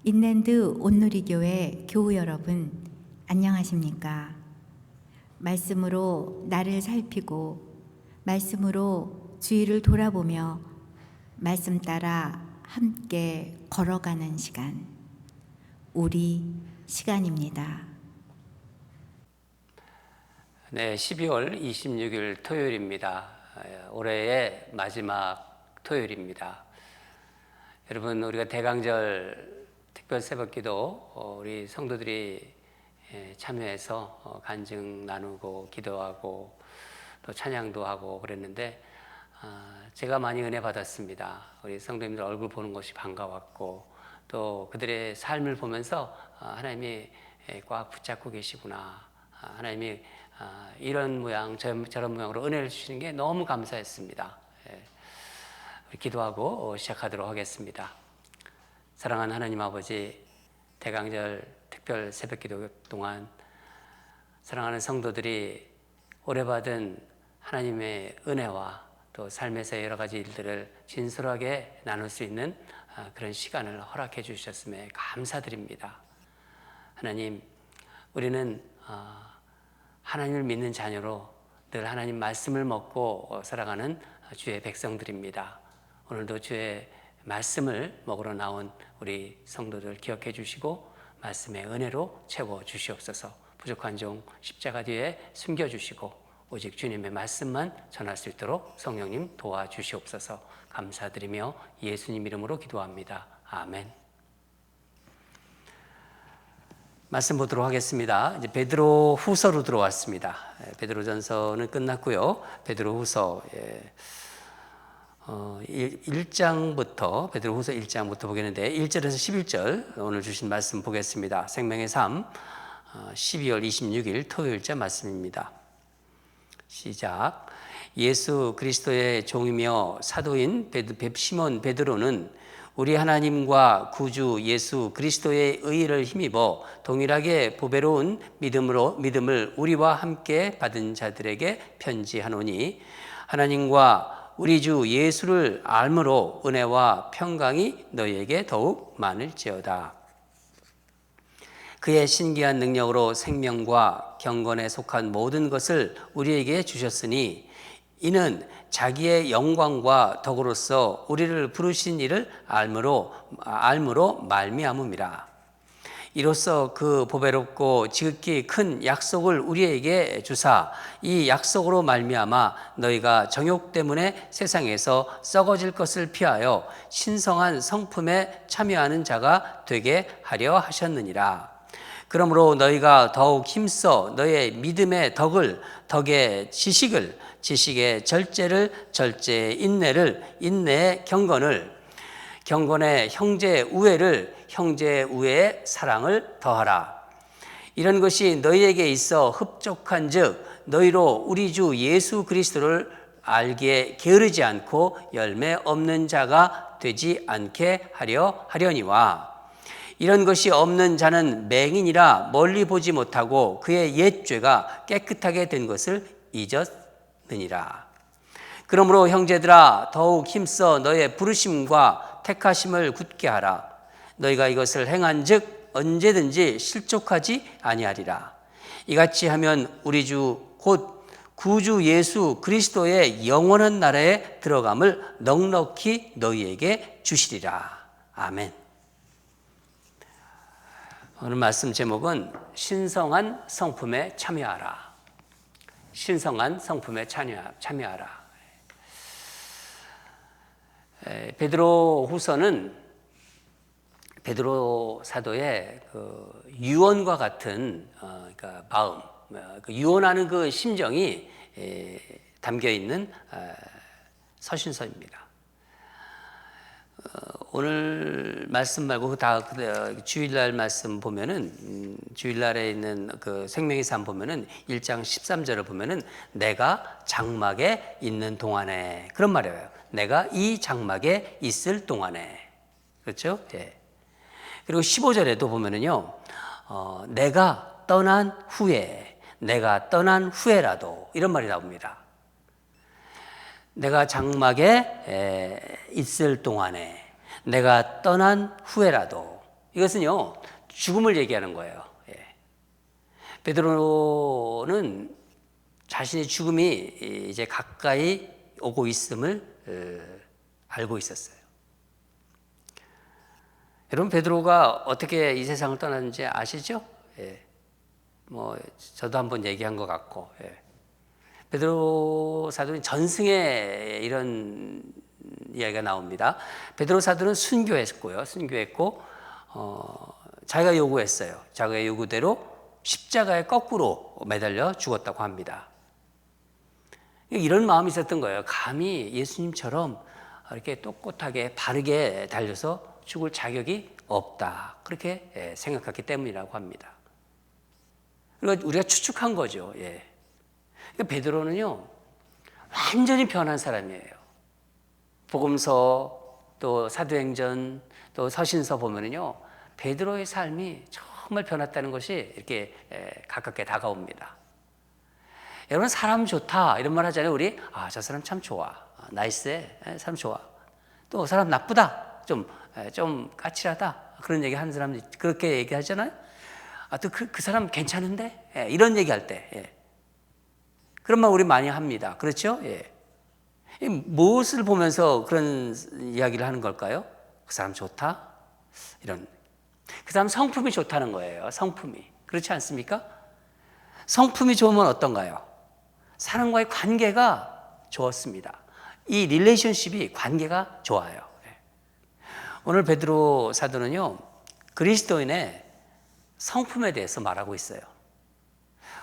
인랜드 온누리교회 교우 여러분, 안녕하십니까? 말씀으로 나를 살피고 말씀으로 주위를 돌아보며 말씀 따라 함께 걸어가는 시간, 우리 시간입니다. 네, 12월 26일 토요일입니다. 올해의 마지막 토요일입니다. 여러분, 우리가 대강절 특별 새벽기도 우리 성도들이 참여해서 간증 나누고 기도하고 또 찬양도 하고 그랬는데 제가 많이 은혜 받았습니다. 우리 성도님들 얼굴 보는 것이 반가웠고 또 그들의 삶을 보면서 하나님이 꽉 붙잡고 계시구나, 하나님이 이런 모양 저런 모양으로 은혜를 주시는 게 너무 감사했습니다. 우리 기도하고 시작하도록 하겠습니다. 사랑하는 하나님 아버지, 대강절 특별 새벽기도 동안 사랑하는 성도들이 올해 받은 하나님의 은혜와 또 삶에서 여러 가지 일들을 진솔하게 나눌 수 있는 그런 시간을 허락해 주셨음에 감사드립니다. 하나님, 우리는 하나님을 믿는 자녀로 늘 하나님 말씀을 먹고 살아가는 주의 백성들입니다. 오늘도 주의 말씀을 먹으러 나온 우리 성도들 기억해 주시고 말씀의 은혜로 채워 주시옵소서. 부족한 종 십자가 뒤에 숨겨주시고 오직 주님의 말씀만 전할 수 있도록 성령님 도와주시옵소서. 감사드리며 예수님 이름으로 기도합니다. 아멘. 말씀 보도록 하겠습니다. 이제 베드로 후서로 들어왔습니다. 베드로전서는 끝났고요. 베드로 후서 1장부터 베드로 후서 1장부터 보겠는데 1절에서 11절 오늘 주신 말씀 보겠습니다. 생명의 삶 12월 26일 토요일자 말씀입니다. 시작. 예수 그리스도의 종이며 사도인 시몬 베드로는 우리 하나님과 구주 예수 그리스도의 의를 힘입어 동일하게 보배로운 믿음을 우리와 함께 받은 자들에게 편지하노니 하나님과 우리 주 예수를 알므로 은혜와 평강이 너희에게 더욱 많을지어다. 그의 신기한 능력으로 생명과 경건에 속한 모든 것을 우리에게 주셨으니 이는 자기의 영광과 덕으로서 우리를 부르신 이를 알므로 말미암음이라. 이로써 그 보배롭고 지극히 큰 약속을 우리에게 주사 이 약속으로 말미암아 너희가 정욕 때문에 세상에서 썩어질 것을 피하여 신성한 성품에 참여하는 자가 되게 하려 하셨느니라. 그러므로 너희가 더욱 힘써 너의 믿음의 덕의 지식을, 지식의 절제를, 절제의 인내를, 인내의 경건의 형제의 우애를, 형제의 우애의 사랑을 더하라. 이런 것이 너희에게 있어 흡족한즉 너희로 우리 주 예수 그리스도를 알기에 게으르지 않고 열매 없는 자가 되지 않게 하려니와. 이런 것이 없는 자는 맹인이라 멀리 보지 못하고 그의 옛 죄가 깨끗하게 된 것을 잊었느니라. 그러므로 형제들아 더욱 힘써 너의 부르심과 택하심을 굳게 하라. 너희가 이것을 행한즉 언제든지 실족하지 아니하리라. 이같이 하면 우리 주 곧 구주 예수 그리스도의 영원한 나라에 들어감을 넉넉히 너희에게 주시리라. 아멘. 오늘 말씀 제목은 신성한 성품에 참여하라. 신성한 성품에 참여하라. 베드로 후서는 베드로 사도의 그 유언과 같은 그러니까 마음, 유언하는 그 심정이 담겨 있는 서신서입니다. 오늘 말씀 말고 다 주일날 말씀 보면은 주일날에 있는 그 생명의 삶 보면은 1장 13절을 보면은 내가 장막에 있는 동안에 그런 말이에요. 내가 이 장막에 있을 동안에. 그렇죠? 예. 그리고 15절에도 보면은요. 내가 떠난 후에라도 이런 말이 나옵니다. 내가 장막에 있을 동안에 내가 떠난 후에라도 이것은요, 죽음을 얘기하는 거예요. 베드로는 자신의 죽음이 이제 가까이 오고 있음을 알고 있었어요. 여러분, 베드로가 어떻게 이 세상을 떠났는지 아시죠? 저도 한번 얘기한 것 같고, 베드로 사도는 전승에 이런 이야기가 나옵니다. 베드로 사도는 순교했고요. 자기가 요구했어요. 자기의 요구대로 십자가에 거꾸로 매달려 죽었다고 합니다. 이런 마음이 있었던 거예요. 감히 예수님처럼 이렇게 꼿꼿하게 바르게 달려서 죽을 자격이 없다. 그렇게 생각했기 때문이라고 합니다. 그러니까 우리가 추측한 거죠. 그러니까 베드로는요, 완전히 변한 사람이에요. 복음서, 또 사도행전, 또 서신서 보면은요, 베드로의 삶이 정말 변했다는 것이 이렇게 가깝게 다가옵니다. 여러분, 사람 좋다 이런 말 하잖아요. 우리 저 사람 참 좋아, 나이스해, 사람 좋아. 또 사람 나쁘다, 좀 까칠하다, 그런 얘기 하는 사람 그렇게 얘기하잖아요. 또 그 사람 괜찮은데, 이런 얘기할 때 그런 말 우리 많이 합니다. 그렇죠? 무엇을 보면서 그런 이야기를 하는 걸까요? 그 사람 좋다, 이런. 그 사람 성품이 좋다는 거예요. 성품이. 그렇지 않습니까? 성품이 좋으면 어떤가요? 사람과의 관계가 좋았습니다. 이 릴레이션십이, 관계가 좋아요. 오늘 베드로 사도는요, 그리스도인의 성품에 대해서 말하고 있어요.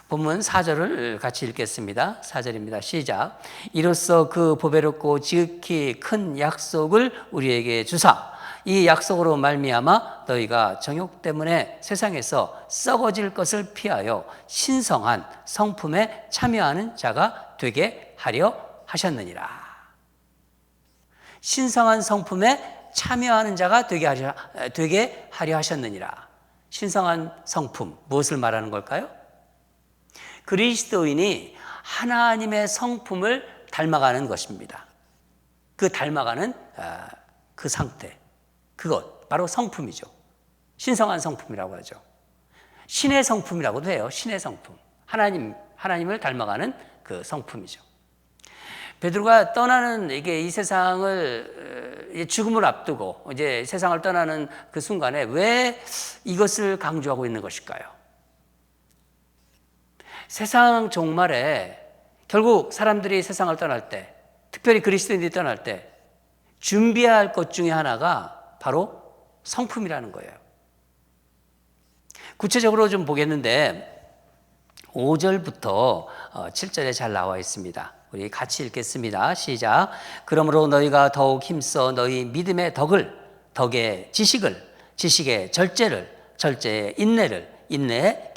본문 4절을 같이 읽겠습니다. 4절입니다. 시작. 이로써 그 보배롭고 지극히 큰 약속을 우리에게 주사 이 약속으로 말미암아 너희가 정욕 때문에 세상에서 썩어질 것을 피하여 신성한 성품에 참여하는 자가 되게 하려 하셨느니라. 신성한 성품에 참여하는 자가 되게 하려 하셨느니라. 신성한 성품, 무엇을 말하는 걸까요? 그리스도인이 하나님의 성품을 닮아가는 것입니다. 그 닮아가는 그 상태, 그것 바로 성품이죠. 신성한 성품이라고 하죠. 신의 성품이라고도 해요. 신의 성품, 하나님을 닮아가는 그 성품이죠. 베드로가 떠나는 이 세상을 죽음을 앞두고 이제 세상을 떠나는 그 순간에 왜 이것을 강조하고 있는 것일까요? 세상 종말에 결국 사람들이 세상을 떠날 때, 특별히 그리스도인들이 떠날 때 준비해야 할 것 중에 하나가 바로 성품이라는 거예요. 구체적으로 좀 보겠는데 5절부터 7절에 잘 나와 있습니다. 우리 같이 읽겠습니다. 시작. 그러므로 너희가 더욱 힘써 너희 믿음의 덕의 지식을, 지식의 절제의 인내를, 인내의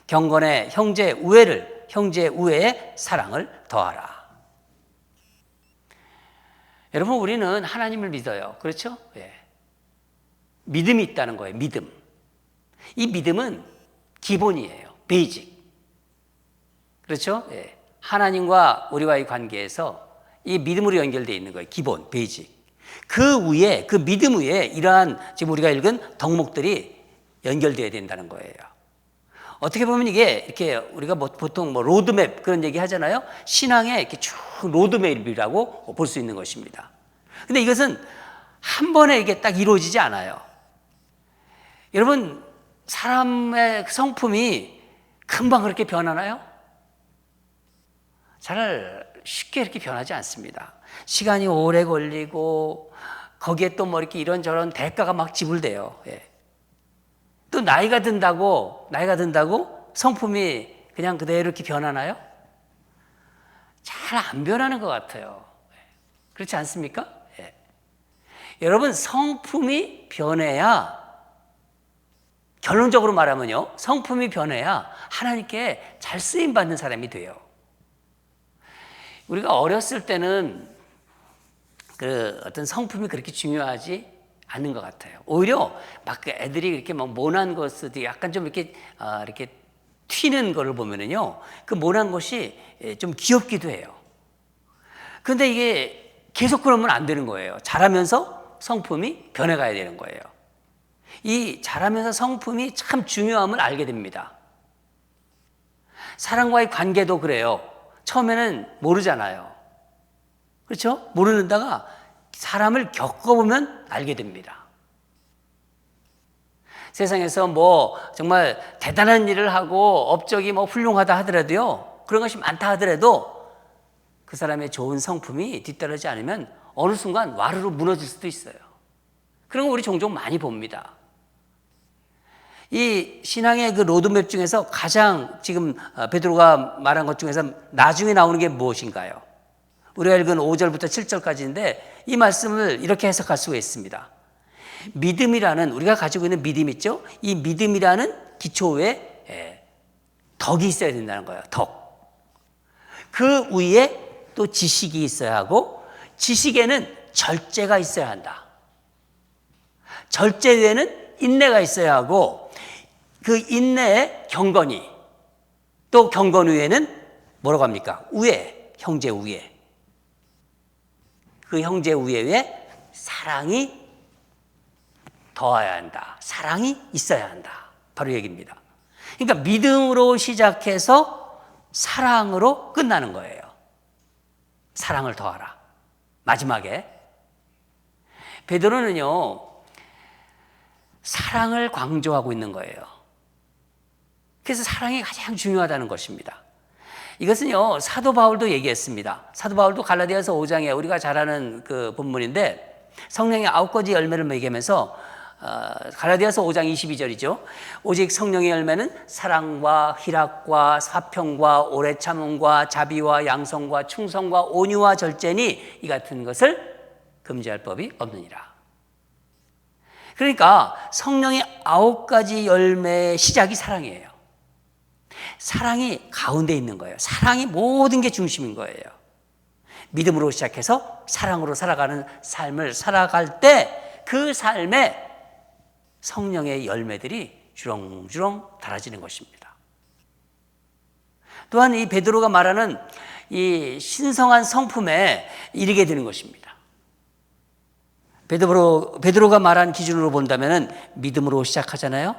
경건에 형제 우애를, 형제 우애에 사랑을 더하라. 여러분, 우리는 하나님을 믿어요. 그렇죠? 믿음이 있다는 거예요. 믿음. 이 믿음은 기본이에요. 베이직. 그렇죠? 하나님과 우리와의 관계에서 이 믿음으로 연결되어 있는 거예요. 기본, 베이직. 그 위에, 그 믿음 위에 이러한 지금 우리가 읽은 덕목들이 연결되어야 된다는 거예요. 어떻게 보면 이게 이렇게 우리가 보통 로드맵 그런 얘기 하잖아요. 신앙의 이렇게 쭉 로드맵이라고 볼 수 있는 것입니다. 근데 이것은 한 번에 이게 딱 이루어지지 않아요. 여러분, 사람의 성품이 금방 그렇게 변하나요? 잘 쉽게 이렇게 변하지 않습니다. 시간이 오래 걸리고 거기에 또 이렇게 이런저런 대가가 막 지불돼요. 또 나이가 든다고 성품이 그냥 그대로 이렇게 변하나요? 잘 안 변하는 것 같아요. 그렇지 않습니까? 여러분, 성품이 변해야, 결론적으로 말하면요, 성품이 변해야 하나님께 잘 쓰임받는 사람이 돼요. 우리가 어렸을 때는 그 어떤 성품이 그렇게 중요하지 않는 것 같아요. 오히려 막 그 애들이 이렇게 막 모난 것을 약간 좀 이렇게 튀는 거를 보면은요, 그 모난 것이 좀 귀엽기도 해요. 그런데 이게 계속 그러면 안 되는 거예요. 자라면서 성품이 변해가야 되는 거예요. 이 자라면서 성품이 참 중요함을 알게 됩니다. 사람과의 관계도 그래요. 처음에는 모르잖아요. 그렇죠? 모르는다가 사람을 겪어보면 알게 됩니다. 세상에서 뭐 정말 대단한 일을 하고 업적이 뭐 훌륭하다 하더라도요, 그런 것이 많다 하더라도 그 사람의 좋은 성품이 뒤따르지 않으면 어느 순간 와르르 무너질 수도 있어요. 그런 거 우리 종종 많이 봅니다. 이 신앙의 그 로드맵 중에서 가장 지금 베드로가 말한 것 중에서 나중에 나오는 게 무엇인가요? 우리가 읽은 5절부터 7절까지인데 이 말씀을 이렇게 해석할 수가 있습니다. 믿음이라는, 우리가 가지고 있는 믿음 있죠? 이 믿음이라는 기초에 덕이 있어야 된다는 거예요. 덕. 그 위에 또 지식이 있어야 하고, 지식에는 절제가 있어야 한다. 절제 위에는 인내가 있어야 하고, 그 인내에 경건이, 또 경건 위에는 뭐라고 합니까? 우애, 형제 우애. 그 형제 우애에 사랑이 더해야 한다. 사랑이 있어야 한다. 바로 얘기입니다. 그러니까 믿음으로 시작해서 사랑으로 끝나는 거예요. 사랑을 더하라. 마지막에 베드로는요, 사랑을 강조하고 있는 거예요. 그래서 사랑이 가장 중요하다는 것입니다. 이것은요, 사도 바울도 얘기했습니다. 사도 바울도 갈라디아서 5장에 우리가 잘 아는 그 본문인데, 성령의 9가지 열매를 얘기하면서 갈라디아서 5장 22절이죠. 오직 성령의 열매는 사랑과 희락과 화평과 오래 참음과 자비와 양성과 충성과 온유와 절제니 이 같은 것을 금지할 법이 없느니라. 그러니까 성령의 9가지 열매의 시작이 사랑이에요. 사랑이 가운데 있는 거예요. 사랑이 모든 게 중심인 거예요. 믿음으로 시작해서 사랑으로 살아가는 삶을 살아갈 때 그 삶에 성령의 열매들이 주렁주렁 달아지는 것입니다. 또한 이 베드로가 말하는 이 신성한 성품에 이르게 되는 것입니다. 베드로가 말한 기준으로 본다면 믿음으로 시작하잖아요.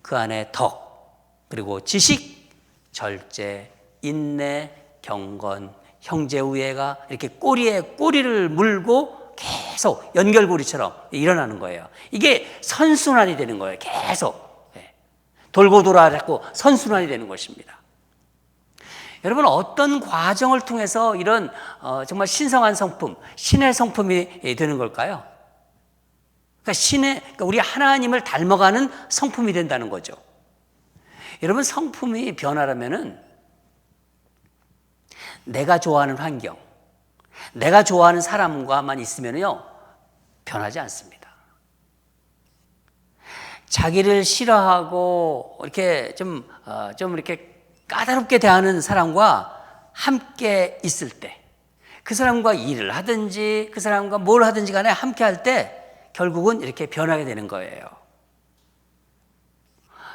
그 안에 덕, 그리고 지식, 절제, 인내, 경건, 형제 우애가 이렇게 꼬리에 꼬리를 물고 계속 연결고리처럼 일어나는 거예요. 이게 선순환이 되는 거예요. 계속 돌고 돌아 자꾸 선순환이 되는 것입니다. 여러분, 어떤 과정을 통해서 이런 정말 신성한 성품, 신의 성품이 되는 걸까요? 그러니까 우리 하나님을 닮아가는 성품이 된다는 거죠. 여러분, 성품이 변하려면은 내가 좋아하는 환경, 내가 좋아하는 사람과만 있으면요 변하지 않습니다. 자기를 싫어하고 이렇게 좀 이렇게 까다롭게 대하는 사람과 함께 있을 때, 그 사람과 일을 하든지 그 사람과 뭘 하든지 간에 함께 할 때 결국은 이렇게 변하게 되는 거예요.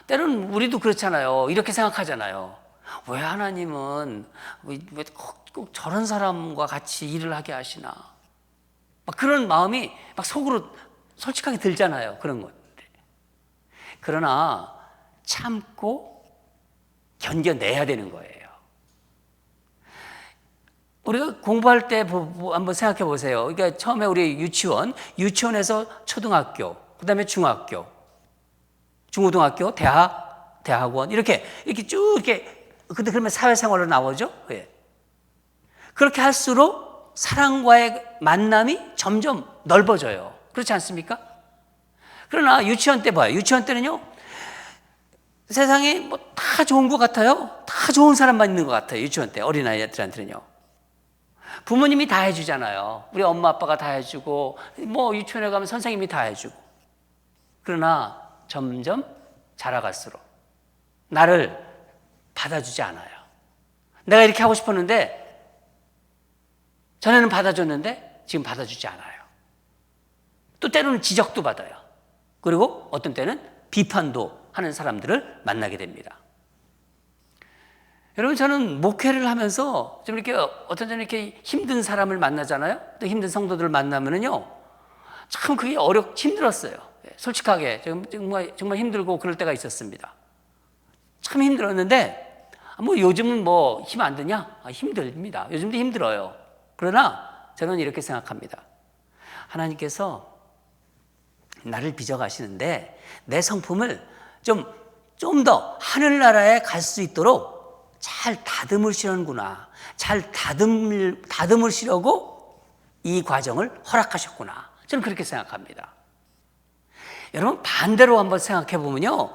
때로는 우리도 그렇잖아요. 이렇게 생각하잖아요. 왜 하나님은 왜 꼭 저런 사람과 같이 일을 하게 하시나? 막 그런 마음이 막 속으로 솔직하게 들잖아요. 그런 것들. 그러나 참고 견뎌내야 되는 거예요. 우리가 공부할 때 한번 생각해 보세요. 그러니까 처음에 우리 유치원에서 초등학교, 그다음에 중학교, 중고등학교, 대학원 이렇게 쭉 이렇게, 근데 그러면 사회생활로 나오죠. 예. 그렇게 할수록 사람과의 만남이 점점 넓어져요. 그렇지 않습니까? 그러나 유치원 때 봐요. 유치원 때는요, 세상에 뭐 다 좋은 것 같아요. 다 좋은 사람만 있는 것 같아요. 유치원 때 어린아이들한테는요. 부모님이 다 해주잖아요. 우리 엄마 아빠가 다 해주고, 뭐 유치원에 가면 선생님이 다 해주고. 그러나 점점 자라갈수록 나를 받아주지 않아요. 내가 이렇게 하고 싶었는데, 전에는 받아줬는데 지금 받아주지 않아요. 또 때로는 지적도 받아요. 그리고 어떤 때는 비판도 하는 사람들을 만나게 됩니다. 여러분, 저는 목회를 하면서 좀 이렇게 어떤 때는 이렇게 힘든 사람을 만나잖아요. 또 힘든 성도들을 만나면은요, 참 그게 힘들었어요. 솔직하게 정말 힘들고 그럴 때가 있었습니다. 참 힘들었는데 뭐 요즘은 뭐 힘 안 드냐? 힘듭니다. 요즘도 힘들어요. 그러나 저는 이렇게 생각합니다. 하나님께서 나를 빚어가시는데 내 성품을 좀 더 하늘나라에 갈 수 있도록 잘 다듬으시는구나. 잘 다듬으시려고 이 과정을 허락하셨구나. 저는 그렇게 생각합니다. 여러분 반대로 한번 생각해 보면요.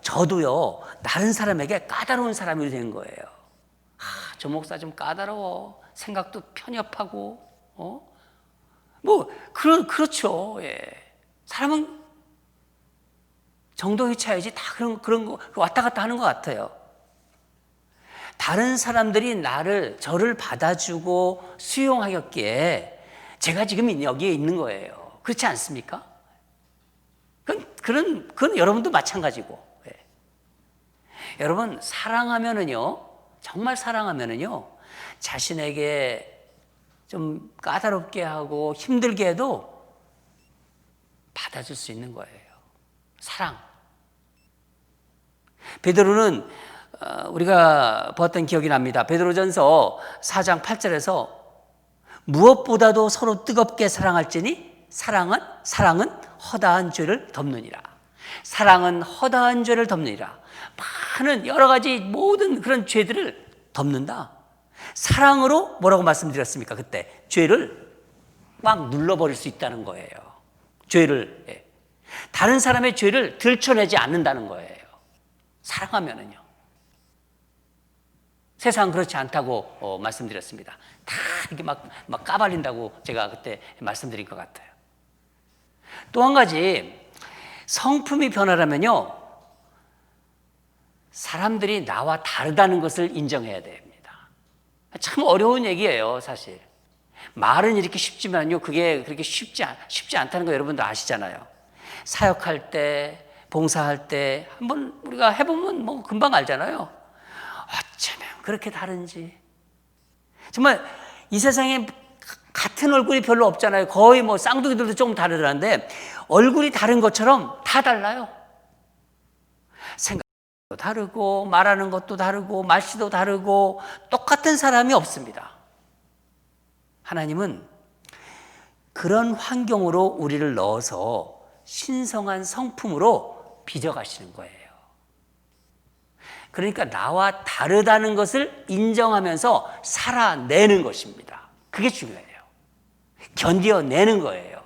저도요. 다른 사람에게 까다로운 사람이 되는 거예요. 저 목사 좀 까다로워. 생각도 편협하고, 그렇죠. 예. 사람은 정도에 차야지 다 그런 거 왔다 갔다 하는 것 같아요. 다른 사람들이 저를 받아주고 수용하였기에 제가 지금 여기에 있는 거예요. 그렇지 않습니까? 그건 여러분도 마찬가지고. 예. 여러분, 정말 사랑하면은요, 자신에게 좀 까다롭게 하고 힘들게 해도 받아줄 수 있는 거예요. 사랑. 베드로는 우리가 보았던 기억이 납니다. 베드로전서 4장 8절에서 무엇보다도 서로 뜨겁게 사랑할지니 사랑은 허다한 죄를 덮느니라. 사랑은 허다한 죄를 덮느니라. 많은 여러 가지 모든 그런 죄들을 덮는다. 사랑으로 뭐라고 말씀드렸습니까? 그때 죄를 막 눌러버릴 수 있다는 거예요. 다른 사람의 죄를 들춰내지 않는다는 거예요. 사랑하면은요. 세상은 그렇지 않다고 말씀드렸습니다. 다 이렇게 막 까발린다고 제가 그때 말씀드린 것 같아요. 또 한 가지, 성품이 변하려면요, 사람들이 나와 다르다는 것을 인정해야 됩니다. 참 어려운 얘기예요, 사실. 말은 이렇게 쉽지만요, 그게 그렇게 쉽지 않다는 거 여러분들 아시잖아요. 사역할 때, 봉사할 때 한번 우리가 해보면 뭐 금방 알잖아요. 어쩌면 그렇게 다른지. 정말 이 세상에 같은 얼굴이 별로 없잖아요. 거의 뭐 쌍둥이들도 조금 다르다는데 얼굴이 다른 것처럼 다 달라요. 생각도 다르고 말하는 것도 다르고 말씨도 다르고 똑같은 사람이 없습니다. 하나님은 그런 환경으로 우리를 넣어서 신성한 성품으로 빚어가시는 거예요. 그러니까 나와 다르다는 것을 인정하면서 살아내는 것입니다. 그게 중요해요. 견뎌내는 거예요.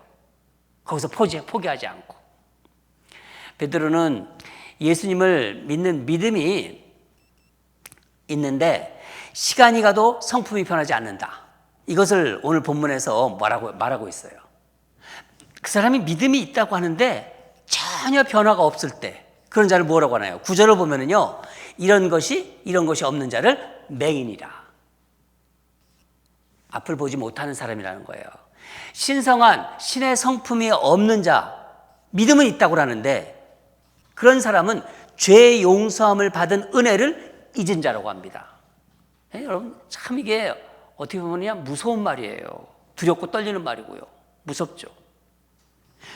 거기서 포기하지 않고. 베드로는 예수님을 믿는 믿음이 있는데 시간이 가도 성품이 변하지 않는다. 이것을 오늘 본문에서 말하고 있어요. 그 사람이 믿음이 있다고 하는데 전혀 변화가 없을 때 그런 자를 뭐라고 하나요? 9절을 보면은요, 이런 것이 없는 자를 맹인이라. 앞을 보지 못하는 사람이라는 거예요. 신성한 신의 성품이 없는 자, 믿음은 있다고 하는데 그런 사람은 죄 용서함을 받은 은혜를 잊은 자라고 합니다. 여러분, 참 이게 어떻게 보면 무서운 말이에요. 두렵고 떨리는 말이고요. 무섭죠.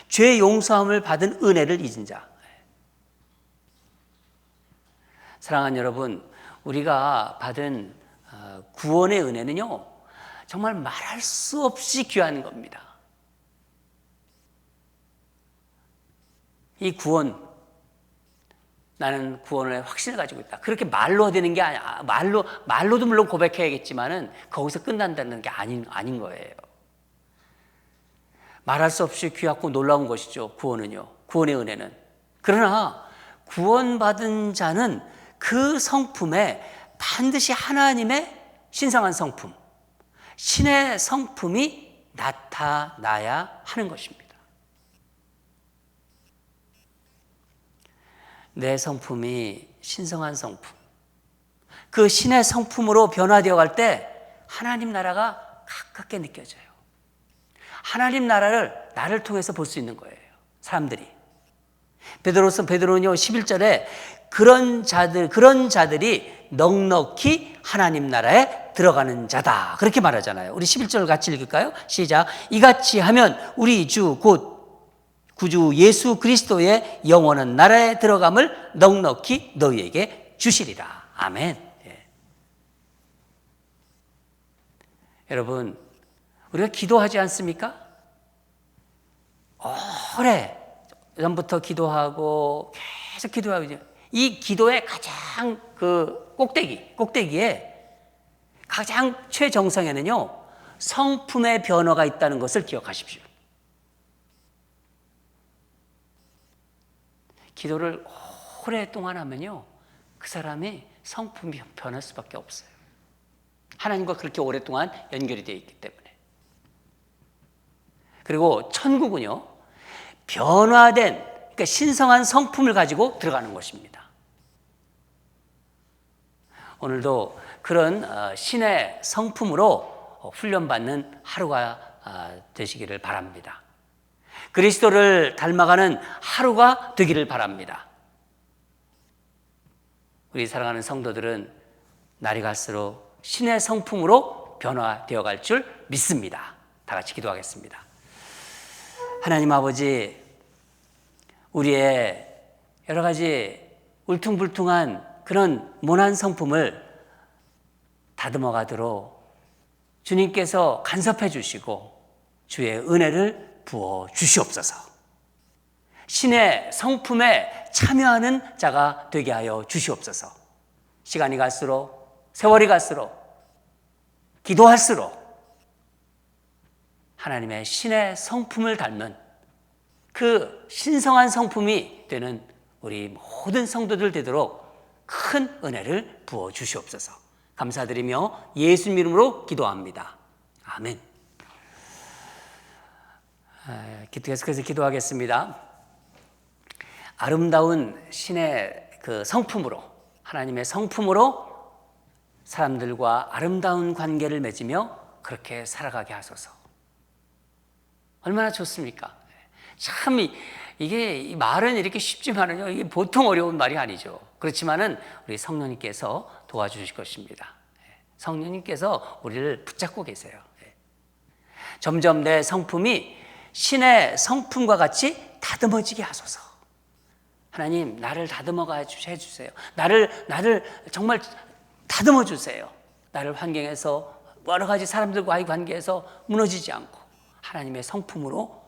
죄 용서함을 받은 은혜를 잊은 자. 사랑하는 여러분, 우리가 받은 구원의 은혜는요, 정말 말할 수 없이 귀한 겁니다. 이 구원, 나는 구원의 확신을 가지고 있다. 그렇게 말로 되는 게 아니야. 말로도 물론 고백해야겠지만은 거기서 끝난다는 게 아닌 거예요. 말할 수 없이 귀하고 놀라운 것이죠. 구원은요. 구원의 은혜는. 그러나 구원받은 자는 그 성품에 반드시 하나님의 신성한 성품, 신의 성품이 나타나야 하는 것입니다. 내 성품이 신성한 성품, 그 신의 성품으로 변화되어 갈 때 하나님 나라가 가깝게 느껴져요. 하나님 나라를 나를 통해서 볼 수 있는 거예요. 사람들이. 베드로는요 11절에 그런 자들이 넉넉히 하나님 나라에 들어가는 자다. 그렇게 말하잖아요. 우리 11절 같이 읽을까요? 시작. 이같이 하면 우리 주 곧 구주 예수 그리스도의 영원한 나라에 들어감을 넉넉히 너희에게 주시리라. 아멘. 예. 여러분, 우리가 기도하지 않습니까? 오래 전부터 기도하고 계속 기도하고, 이 기도의 가장 그 꼭대기에 가장 최정상에는요, 성품의 변화가 있다는 것을 기억하십시오. 기도를 오랫동안 하면요, 그 사람이 성품이 변할 수밖에 없어요. 하나님과 그렇게 오랫동안 연결이 되어 있기 때문에. 그리고 천국은요, 변화된, 그러니까 신성한 성품을 가지고 들어가는 것입니다. 오늘도 그런 신의 성품으로 훈련받는 하루가 되시기를 바랍니다. 그리스도를 닮아가는 하루가 되기를 바랍니다. 우리 사랑하는 성도들은 날이 갈수록 신의 성품으로 변화되어 갈 줄 믿습니다. 다 같이 기도하겠습니다. 하나님 아버지, 우리의 여러 가지 울퉁불퉁한 그런 모난 성품을 다듬어 가도록 주님께서 간섭해 주시고 주의 은혜를 부어 주시옵소서. 신의 성품에 참여하는 자가 되게 하여 주시옵소서. 시간이 갈수록, 세월이 갈수록, 기도할수록 하나님의 신의 성품을 닮는 그 신성한 성품이 되는 우리 모든 성도들 되도록 큰 은혜를 부어 주시옵소서. 감사드리며 예수님 이름으로 기도합니다. 아멘. 계속해서 기도하겠습니다. 아름다운 신의 그 성품으로, 하나님의 성품으로 사람들과 아름다운 관계를 맺으며 그렇게 살아가게 하소서. 얼마나 좋습니까? 참 이게 이 말은 이렇게 쉽지만은요, 이게 보통 어려운 말이 아니죠. 그렇지만은 우리 성령님께서 도와주실 것입니다. 성령님께서 우리를 붙잡고 계세요. 점점 내 성품이 신의 성품과 같이 다듬어지게 하소서. 하나님, 나를 다듬어 해주세요. 나를 정말 다듬어 주세요. 나를 환경에서 여러 가지 사람들과의 관계에서 무너지지 않고 하나님의 성품으로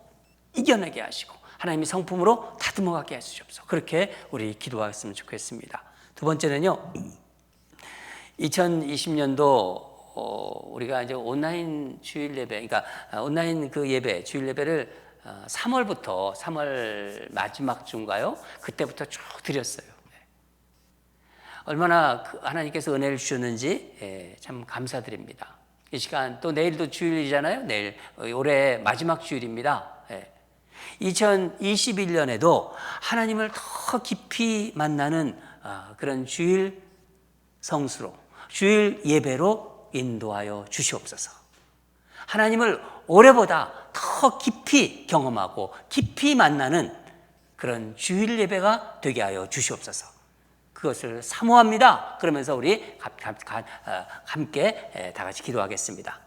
이겨내게 하시고 하나님의 성품으로 다듬어가게 해주시옵소서. 그렇게 우리 기도하셨으면 좋겠습니다. 두 번째는요, 2020년도 우리가 이제 온라인 주일 예배, 그러니까 온라인 그 예배, 주일 예배를 3월부터 3월 마지막 주인가요? 그때부터 쭉 드렸어요. 얼마나 하나님께서 은혜를 주셨는지 참 감사드립니다. 이 시간 또 내일도 주일이잖아요. 내일 올해 마지막 주일입니다. 2021년에도 하나님을 더 깊이 만나는 그런 주일 성수로, 주일 예배로 인도하여 주시옵소서. 하나님을 올해보다 더 깊이 경험하고 깊이 만나는 그런 주일 예배가 되게 하여 주시옵소서. 그것을 사모합니다. 그러면서 우리 함께 다 같이 기도하겠습니다.